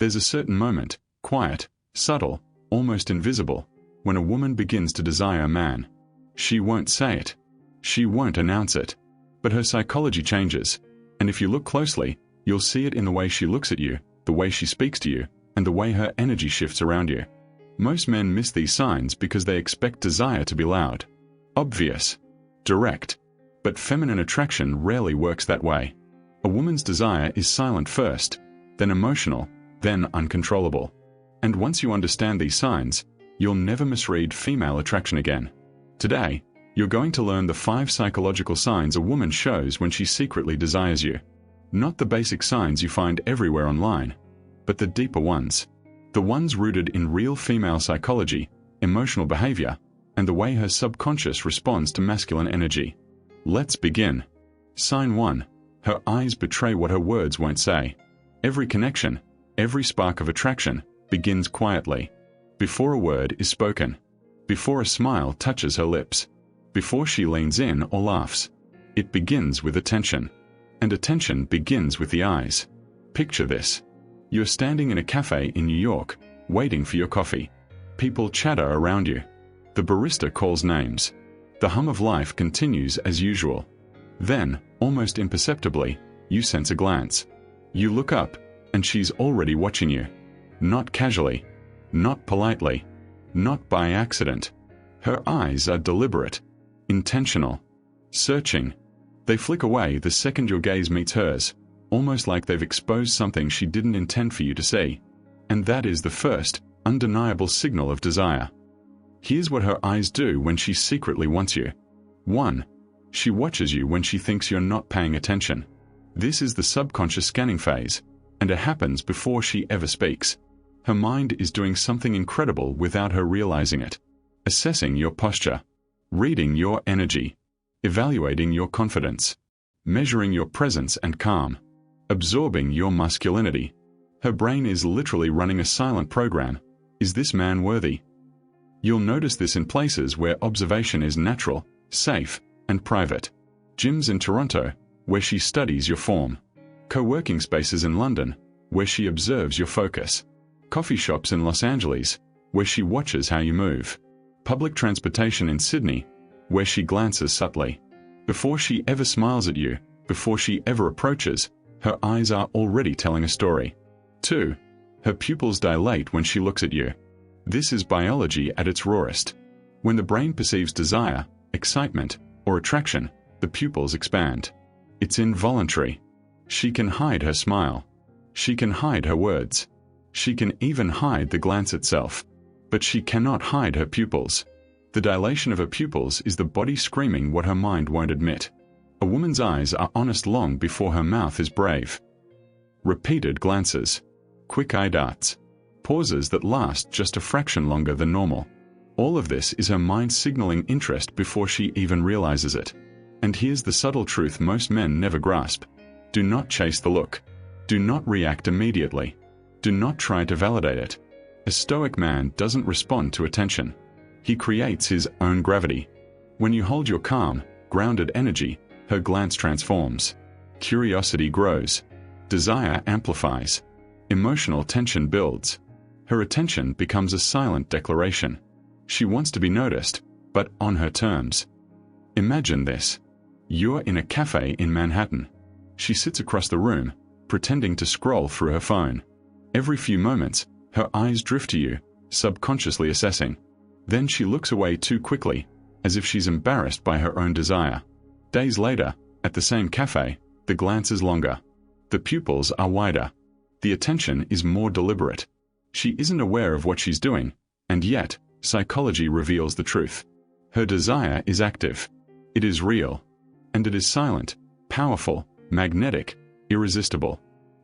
There's a certain moment, quiet, subtle, almost invisible, when a woman begins to desire a man. She won't say it. She won't announce it. But her psychology changes, and if you look closely, you'll see it in the way she looks at you, the way she speaks to you, and the way her energy shifts around you. Most men miss these signs because they expect desire to be loud, obvious, direct. But feminine attraction rarely works that way. A woman's desire is silent first, then emotional, then uncontrollable. And once you understand these signs, you'll never misread female attraction again. Today, you're going to learn the 5 psychological signs a woman shows when she secretly desires you. Not the basic signs you find everywhere online, but the deeper ones. The ones rooted in real female psychology, emotional behavior, and the way her subconscious responds to masculine energy. Let's begin. Sign 1. Her eyes betray what her words won't say. Every connection, every spark of attraction, begins quietly. Before a word is spoken. Before a smile touches her lips. Before she leans in or laughs. It begins with attention. And attention begins with the eyes. Picture this. You're standing in a cafe in New York, waiting for your coffee. People chatter around you. The barista calls names. The hum of life continues as usual. Then, almost imperceptibly, you sense a glance. You look up, and she's already watching you. Not casually. Not politely. Not by accident. Her eyes are deliberate. Intentional. Searching. They flick away the second your gaze meets hers, almost like they've exposed something she didn't intend for you to see. And that is the first, undeniable signal of desire. Here's what her eyes do when she secretly wants you. 1. She watches you when she thinks you're not paying attention. This is the subconscious scanning phase, and it happens before she ever speaks. Her mind is doing something incredible without her realizing it. Assessing your posture. Reading your energy. Evaluating your confidence. Measuring your presence and calm. Absorbing your masculinity. Her brain is literally running a silent program. Is this man worthy? You'll notice this in places where observation is natural, safe, and private. Gyms in Toronto, where she studies your form. Co-working spaces in London, where she observes your focus. Coffee shops in Los Angeles, where she watches how you move. Public transportation in Sydney, where she glances subtly. Before she ever smiles at you, before she ever approaches, her eyes are already telling a story. 2. Her pupils dilate when she looks at you. This is biology at its rawest. When the brain perceives desire, excitement, or attraction, the pupils expand. It's involuntary. She can hide her smile. She can hide her words. She can even hide the glance itself. But she cannot hide her pupils. The dilation of her pupils is the body screaming what her mind won't admit. A woman's eyes are honest long before her mouth is brave. Repeated glances. Quick eye darts. Pauses that last just a fraction longer than normal. All of this is her mind signaling interest before she even realizes it. And here's the subtle truth most men never grasp. Do not chase the look. Do not react immediately. Do not try to validate it. A Stoic man doesn't respond to attention. He creates his own gravity. When you hold your calm, grounded energy, her glance transforms. Curiosity grows. Desire amplifies. Emotional tension builds. Her attention becomes a silent declaration. She wants to be noticed, but on her terms. Imagine this. You're in a cafe in Manhattan. She sits across the room, pretending to scroll through her phone. Every few moments, her eyes drift to you, subconsciously assessing. Then she looks away too quickly, as if she's embarrassed by her own desire. Days later, at the same cafe, the glance is longer. The pupils are wider. The attention is more deliberate. She isn't aware of what she's doing, and yet, psychology reveals the truth. Her desire is active. It is real. And it is silent, powerful, magnetic, irresistible.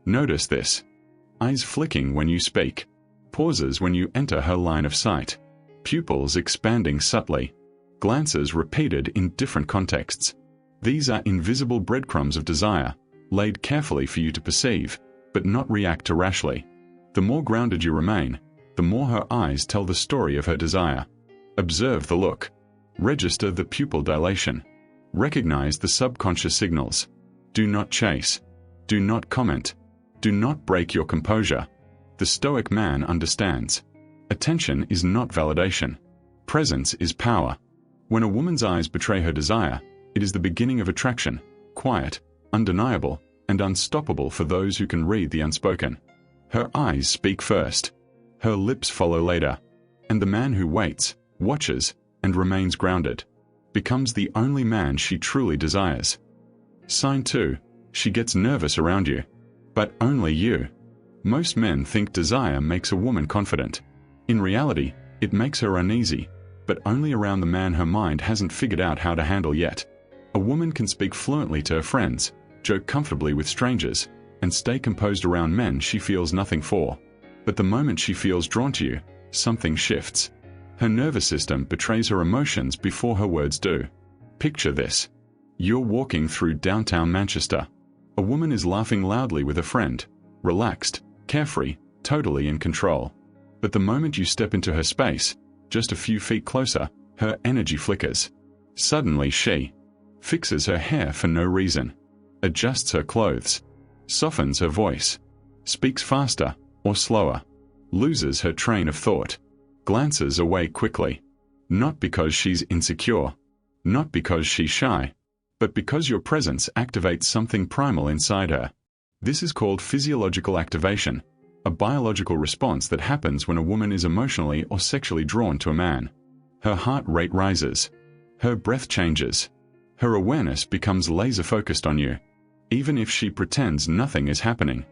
Notice this. Eyes flicking when you speak. Pauses when you enter her line of sight. Pupils expanding subtly. Glances repeated in different contexts. These are invisible breadcrumbs of desire, laid carefully for you to perceive, but not react to rashly. The more grounded you remain, the more her eyes tell the story of her desire. Observe the look. Register the pupil dilation. Recognize the subconscious signals. Do not chase. Do not comment. Do not break your composure. The Stoic man understands. Attention is not validation. Presence is power. When a woman's eyes betray her desire, it is the beginning of attraction, quiet, undeniable, and unstoppable for those who can read the unspoken. Her eyes speak first. Her lips follow later. And the man who waits, watches, and remains grounded becomes the only man she truly desires. Sign 2. She gets nervous around you. But only you. Most men think desire makes a woman confident. In reality, it makes her uneasy, but only around the man her mind hasn't figured out how to handle yet. A woman can speak fluently to her friends, joke comfortably with strangers, and stay composed around men she feels nothing for. But the moment she feels drawn to you, something shifts. Her nervous system betrays her emotions before her words do. Picture this. You're walking through downtown Manchester. A woman is laughing loudly with a friend, relaxed, carefree, totally in control. But the moment you step into her space, just a few feet closer, her energy flickers. Suddenly she fixes her hair for no reason, adjusts her clothes, softens her voice, speaks faster or slower, loses her train of thought, glances away quickly. Not because she's insecure, not because she's shy, but because your presence activates something primal inside her. This is called physiological activation, a biological response that happens when a woman is emotionally or sexually drawn to a man. Her heart rate rises. Her breath changes. Her awareness becomes laser-focused on you, even if she pretends nothing is happening.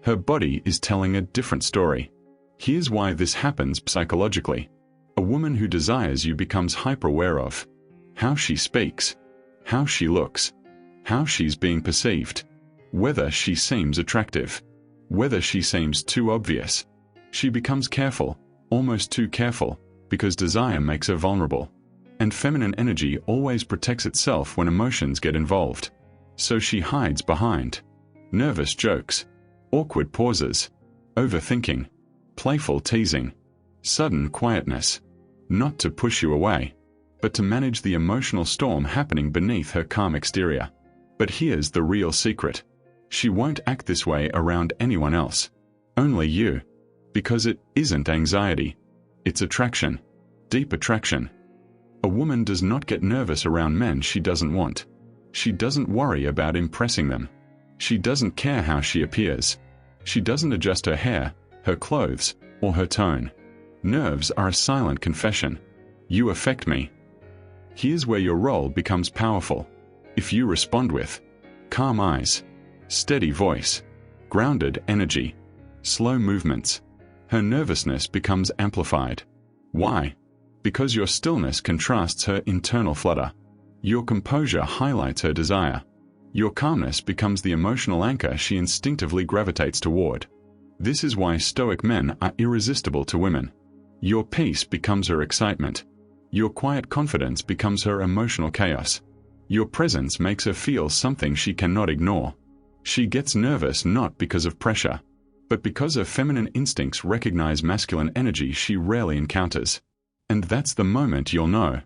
Her body is telling a different story. Here's why this happens psychologically. A woman who desires you becomes hyper-aware of how she speaks, how she looks, how she's being perceived, whether she seems attractive, whether she seems too obvious. She becomes careful, almost too careful, because desire makes her vulnerable. And feminine energy always protects itself when emotions get involved. So she hides behind nervous jokes, awkward pauses, overthinking, playful teasing, sudden quietness, not to push you away, but to manage the emotional storm happening beneath her calm exterior. But here's the real secret. She won't act this way around anyone else. Only you. Because it isn't anxiety. It's attraction. Deep attraction. A woman does not get nervous around men she doesn't want. She doesn't worry about impressing them. She doesn't care how she appears. She doesn't adjust her hair, her clothes, or her tone. Nerves are a silent confession. You affect me. Here's where your role becomes powerful. If you respond with calm eyes, steady voice, grounded energy, slow movements, her nervousness becomes amplified. Why? Because your stillness contrasts her internal flutter. Your composure highlights her desire. Your calmness becomes the emotional anchor she instinctively gravitates toward. This is why Stoic men are irresistible to women. Your peace becomes her excitement. Your quiet confidence becomes her emotional chaos. Your presence makes her feel something she cannot ignore. She gets nervous not because of pressure, but because her feminine instincts recognize masculine energy she rarely encounters. And that's the moment you'll know.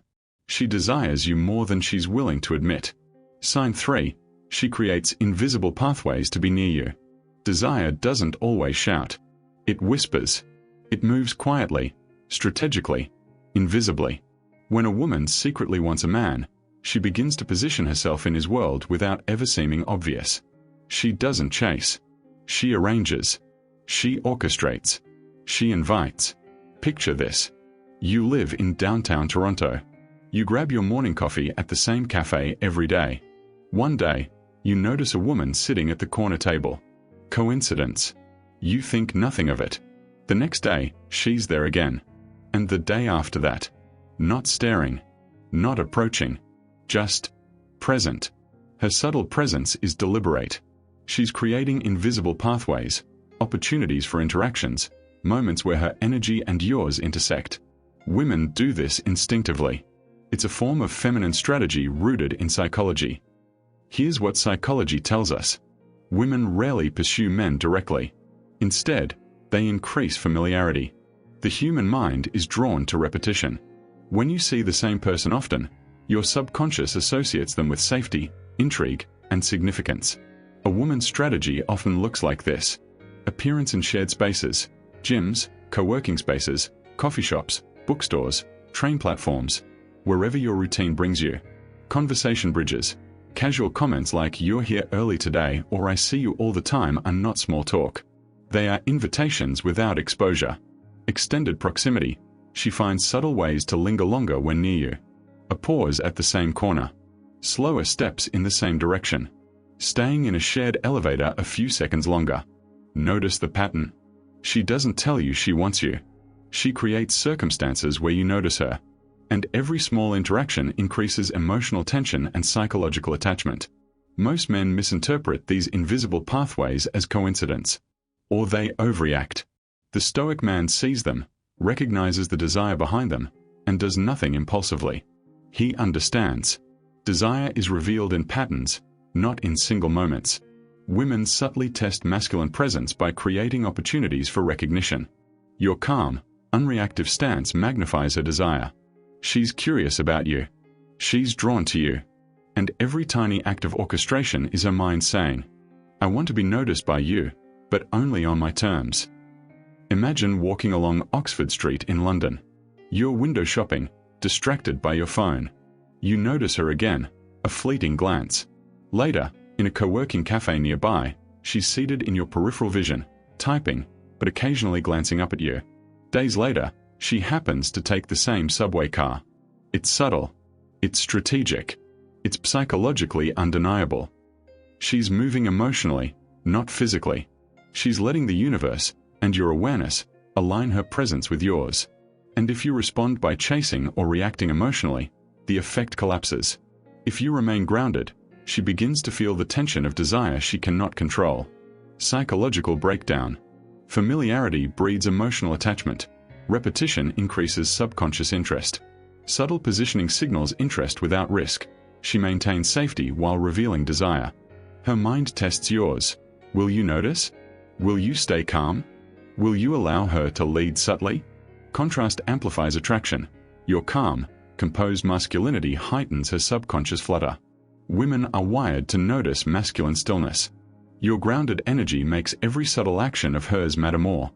She desires you more than she's willing to admit. Sign 3. She creates invisible pathways to be near you. Desire doesn't always shout. It whispers. It moves quietly, strategically, invisibly. When a woman secretly wants a man, she begins to position herself in his world without ever seeming obvious. She doesn't chase. She arranges. She orchestrates. She invites. Picture this. You live in downtown Toronto. You grab your morning coffee at the same cafe every day. One day, you notice a woman sitting at the corner table. Coincidence? You think nothing of it. The next day, she's there again. And the day after that. Not staring. Not approaching. Just present. Her subtle presence is deliberate. She's creating invisible pathways, opportunities for interactions, moments where her energy and yours intersect. Women do this instinctively. It's a form of feminine strategy rooted in psychology. Here's what psychology tells us. Women rarely pursue men directly. Instead, they increase familiarity. The human mind is drawn to repetition. When you see the same person often, your subconscious associates them with safety, intrigue, and significance. A woman's strategy often looks like this. Appearance in shared spaces. Gyms, co-working spaces, coffee shops, bookstores, train platforms, wherever your routine brings you. Conversation bridges. Casual comments like "you're here early today" or "I see you all the time" are not small talk. They are invitations without exposure. Extended proximity. She finds subtle ways to linger longer when near you. A pause at the same corner. Slower steps in the same direction. Staying in a shared elevator a few seconds longer. Notice the pattern. She doesn't tell you she wants you. She creates circumstances where you notice her. And every small interaction increases emotional tension and psychological attachment. Most men misinterpret these invisible pathways as coincidence. Or they overreact. The Stoic man sees them, recognizes the desire behind them, and does nothing impulsively. He understands. Desire is revealed in patterns, not in single moments. Women subtly test masculine presence by creating opportunities for recognition. Your calm, unreactive stance magnifies her desire. She's curious about you. She's drawn to you. And every tiny act of orchestration is her mind saying, "I want to be noticed by you, but only on my terms." Imagine walking along Oxford Street in London. You're window shopping, distracted by your phone. You notice her again, a fleeting glance. Later, in a co-working cafe nearby, she's seated in your peripheral vision, typing, but occasionally glancing up at you. Days later, she happens to take the same subway car. It's subtle. It's strategic. It's psychologically undeniable. She's moving emotionally, not physically. She's letting the universe, and your awareness, align her presence with yours. And if you respond by chasing or reacting emotionally, the effect collapses. If you remain grounded, she begins to feel the tension of desire she cannot control. Psychological breakdown. Familiarity breeds emotional attachment. Repetition increases subconscious interest. Subtle positioning signals interest without risk. She maintains safety while revealing desire. Her mind tests yours. Will you notice? Will you stay calm? Will you allow her to lead subtly? Contrast amplifies attraction. Your calm, composed masculinity heightens her subconscious flutter. Women are wired to notice masculine stillness. Your grounded energy makes every subtle action of hers matter more.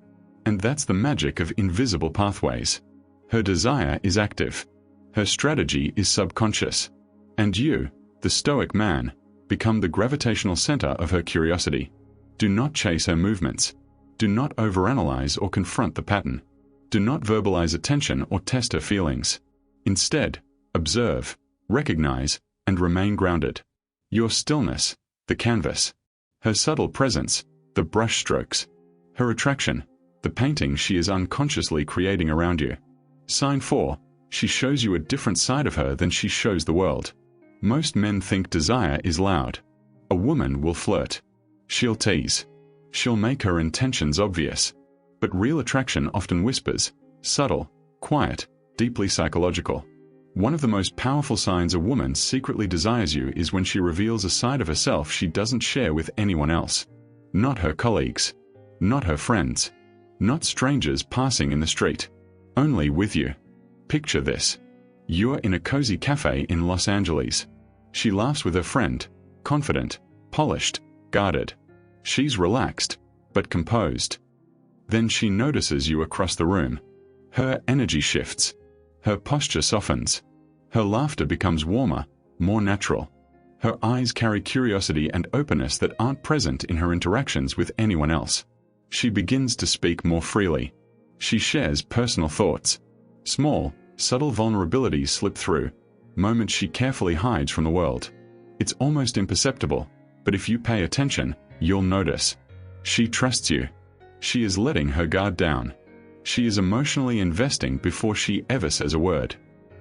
And that's the magic of invisible pathways. Her desire is active. Her strategy is subconscious. And you, the Stoic man, become the gravitational center of her curiosity. Do not chase her movements. Do not overanalyze or confront the pattern. Do not verbalize attention or test her feelings. Instead, observe, recognize, and remain grounded. Your stillness, the canvas. Her subtle presence, the brushstrokes. Her attraction, the painting she is unconsciously creating around you. Sign 4. She shows you a different side of her than she shows the world. Most men think desire is loud. A woman will flirt. She'll tease. She'll make her intentions obvious. But real attraction often whispers, subtle, quiet, deeply psychological. One of the most powerful signs a woman secretly desires you is when she reveals a side of herself she doesn't share with anyone else. Not her colleagues. Not her friends. Not strangers passing in the street. Only with you. Picture this. You're in a cozy cafe in Los Angeles. She laughs with her friend, confident, polished, guarded. She's relaxed, but composed. Then she notices you across the room. Her energy shifts. Her posture softens. Her laughter becomes warmer, more natural. Her eyes carry curiosity and openness that aren't present in her interactions with anyone else. She begins to speak more freely. She shares personal thoughts. Small, subtle vulnerabilities slip through, moments she carefully hides from the world. It's almost imperceptible, but if you pay attention, you'll notice. She trusts you. She is letting her guard down. She is emotionally investing before she ever says a word.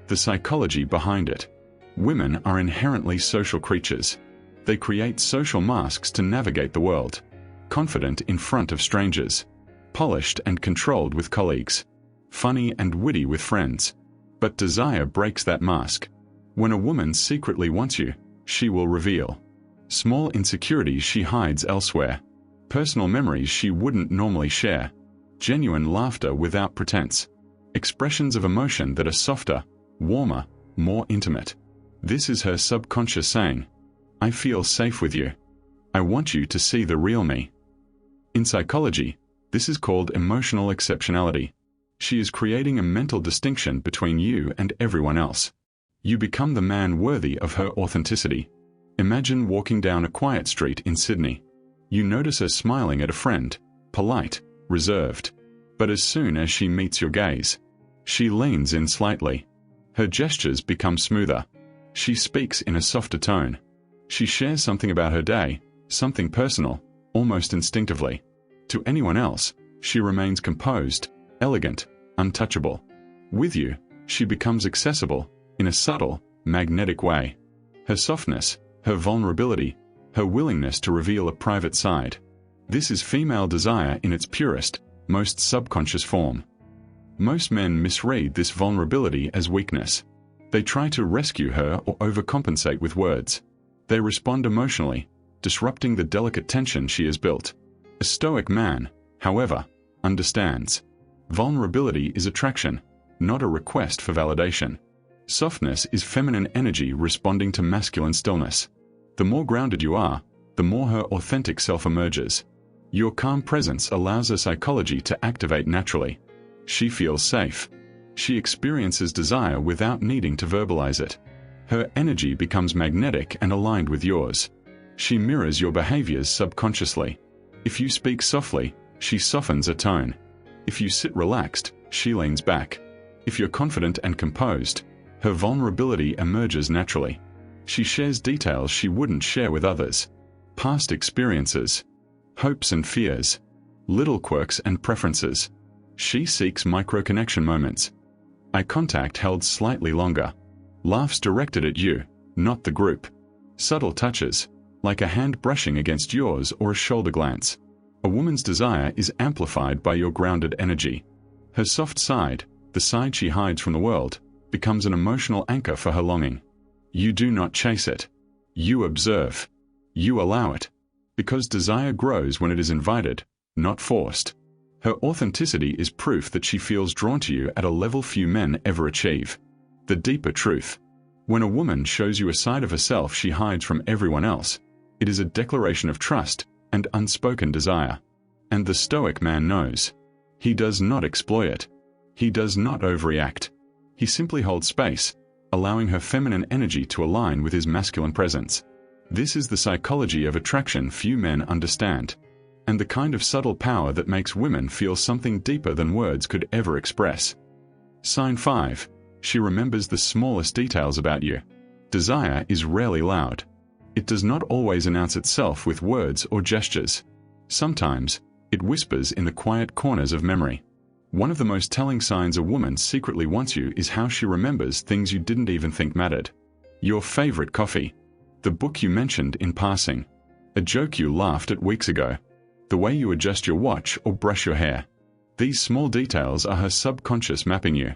The psychology behind it. Women are inherently social creatures. They create social masks to navigate the world. Confident in front of strangers. Polished and controlled with colleagues. Funny and witty with friends. But desire breaks that mask. When a woman secretly wants you, she will reveal. Small insecurities she hides elsewhere. Personal memories she wouldn't normally share. Genuine laughter without pretense. Expressions of emotion that are softer, warmer, more intimate. This is her subconscious saying, "I feel safe with you. I want you to see the real me." In psychology, This is called emotional exceptionality. She is creating a mental distinction between you and everyone else. You become the man worthy of her authenticity. Imagine walking down a quiet street in Sydney. You notice her smiling at a friend, polite, reserved. But as soon as she meets your gaze, she leans in slightly. Her gestures become smoother. She speaks in a softer tone. She shares something about her day, something personal, almost instinctively. To anyone else, she remains composed, elegant, untouchable. With you, she becomes accessible, in a subtle, magnetic way. Her softness, her vulnerability, her willingness to reveal a private side. This is female desire in its purest, most subconscious form. Most men misread this vulnerability as weakness. They try to rescue her or overcompensate with words. They respond emotionally, disrupting the delicate tension she has built. A Stoic man, however, understands. Vulnerability is attraction, not a request for validation. Softness is feminine energy responding to masculine stillness. The more grounded you are, the more her authentic self emerges. Your calm presence allows her psychology to activate naturally. She feels safe. She experiences desire without needing to verbalize it. Her energy becomes magnetic and aligned with yours. She mirrors your behaviors subconsciously. If you speak softly, she softens her tone. If you sit relaxed, she leans back. If you're confident and composed, her vulnerability emerges naturally. She shares details she wouldn't share with others. Past experiences, hopes and fears, little quirks and preferences. She seeks micro-connection moments. Eye contact held slightly longer. Laughs directed at you, not the group. Subtle touches, like a hand brushing against yours or a shoulder glance. A woman's desire is amplified by your grounded energy. Her soft side, the side she hides from the world, becomes an emotional anchor for her longing. You do not chase it. You observe. You allow it. Because desire grows when it is invited, not forced. Her authenticity is proof that she feels drawn to you at a level few men ever achieve. The deeper truth. When a woman shows you a side of herself she hides from everyone else, it is a declaration of trust and unspoken desire. And the Stoic man knows. He does not exploit it. He does not overreact. He simply holds space, allowing her feminine energy to align with his masculine presence. This is the psychology of attraction few men understand, and the kind of subtle power that makes women feel something deeper than words could ever express. Sign 5. She remembers the smallest details about you. Desire is rarely loud. It does not always announce itself with words or gestures. Sometimes, it whispers in the quiet corners of memory. One of the most telling signs a woman secretly wants you is how she remembers things you didn't even think mattered. Your favorite coffee. The book you mentioned in passing. A joke you laughed at weeks ago. The way you adjust your watch or brush your hair. These small details are her subconscious mapping you.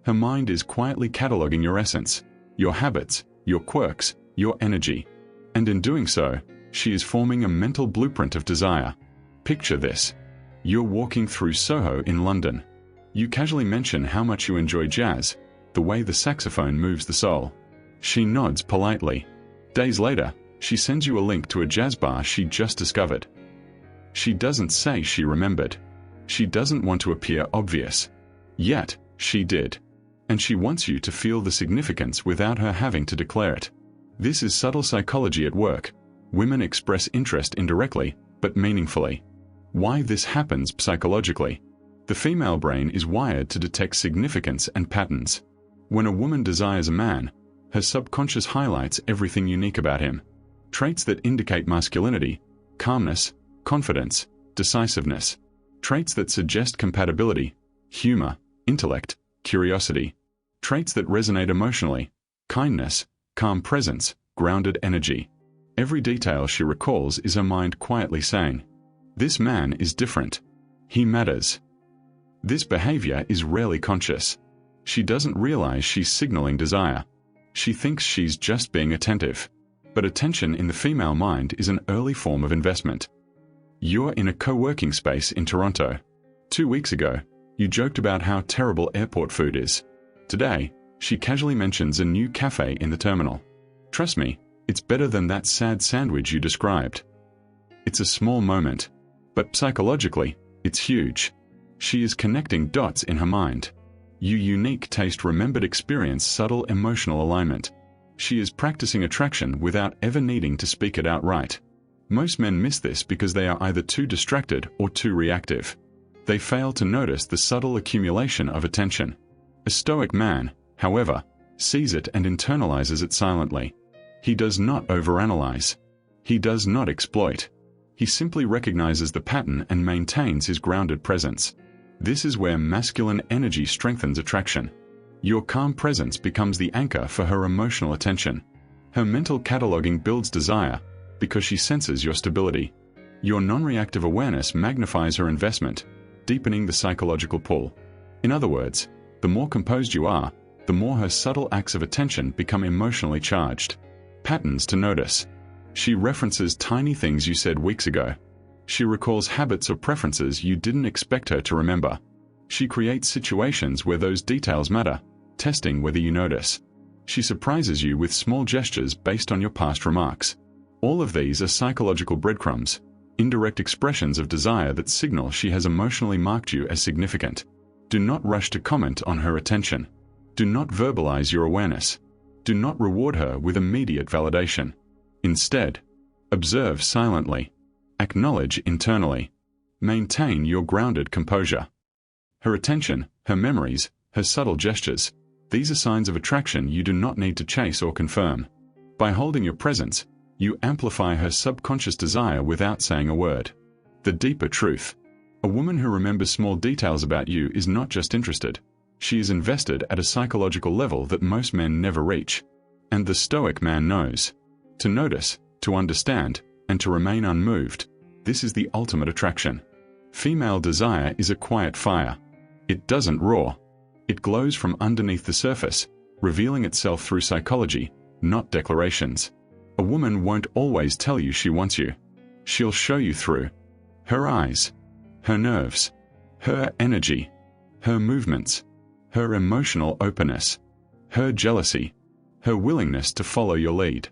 Her mind is quietly cataloging your essence, your habits, your quirks, your energy. And in doing so, she is forming a mental blueprint of desire. Picture this. You're walking through Soho in London. You casually mention how much you enjoy jazz, the way the saxophone moves the soul. She nods politely. Days later, she sends you a link to a jazz bar she just discovered. She doesn't say she remembered. She doesn't want to appear obvious. Yet, she did. And she wants you to feel the significance without her having to declare it. This is subtle psychology at work. Women express interest indirectly, but meaningfully. Why this happens psychologically. The female brain is wired to detect significance and patterns. When a woman desires a man, her subconscious highlights everything unique about him. Traits that indicate masculinity, calmness, confidence, decisiveness. Traits that suggest compatibility, humor, intellect, curiosity. Traits that resonate emotionally, kindness, calm presence, grounded energy. Every detail she recalls is her mind quietly saying, "This man is different. He matters." This behavior is rarely conscious. She doesn't realize she's signaling desire. She thinks she's just being attentive. But attention in the female mind is an early form of investment. You're in a co-working space in Toronto. 2 weeks ago, you joked about how terrible airport food is. Today, she casually mentions a new cafe in the terminal. Trust me, it's better than that sad sandwich you described. It's a small moment, but psychologically, It's huge. She is connecting dots in her mind. Unique taste, remembered experience, subtle emotional alignment. She is practicing attraction without ever needing to speak it outright. Most men miss this because they are either too distracted or too reactive. They fail to notice the subtle accumulation of attention. A Stoic man, however, sees it and internalizes it silently. He does not overanalyze. He does not exploit. He simply recognizes the pattern and maintains his grounded presence. This is where masculine energy strengthens attraction. Your calm presence becomes the anchor for her emotional attention. Her mental cataloging builds desire because she senses your stability. Your non-reactive awareness magnifies her investment, deepening the psychological pull. In other words, the more composed you are, the more her subtle acts of attention become emotionally charged. Patterns to notice. She references tiny things you said weeks ago. She recalls habits or preferences you didn't expect her to remember. She creates situations where those details matter, testing whether you notice. She surprises you with small gestures based on your past remarks. All of these are psychological breadcrumbs, indirect expressions of desire that signal she has emotionally marked you as significant. Do not rush to comment on her attention. Do not verbalize your awareness. Do not reward her with immediate validation. Instead, observe silently. Acknowledge internally. Maintain your grounded composure. Her attention, her memories, her subtle gestures. These are signs of attraction you do not need to chase or confirm. By holding your presence, you amplify her subconscious desire without saying a word. The deeper truth. A woman who remembers small details about you is not just interested. She is invested at a psychological level that most men never reach. And the Stoic man knows. To notice, to understand, and to remain unmoved, this is the ultimate attraction. Female desire is a quiet fire. It doesn't roar. It glows from underneath the surface, revealing itself through psychology, not declarations. A woman won't always tell you she wants you. She'll show you through her eyes, her nerves, her energy, her movements, her emotional openness, her jealousy, her willingness to follow your lead.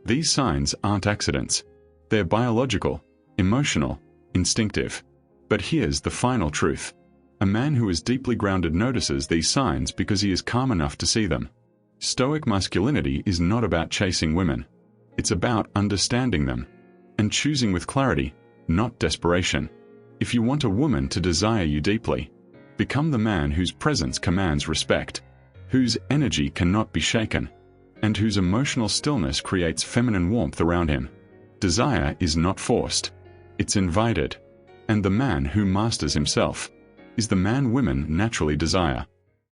These signs aren't accidents. They're biological, emotional, instinctive. But here's the final truth. A man who is deeply grounded notices these signs because he is calm enough to see them. Stoic masculinity is not about chasing women. It's about understanding them and choosing with clarity, not desperation. If you want a woman to desire you deeply, become the man whose presence commands respect, whose energy cannot be shaken, and whose emotional stillness creates feminine warmth around him. Desire is not forced. It's invited. And the man who masters himself is the man women naturally desire.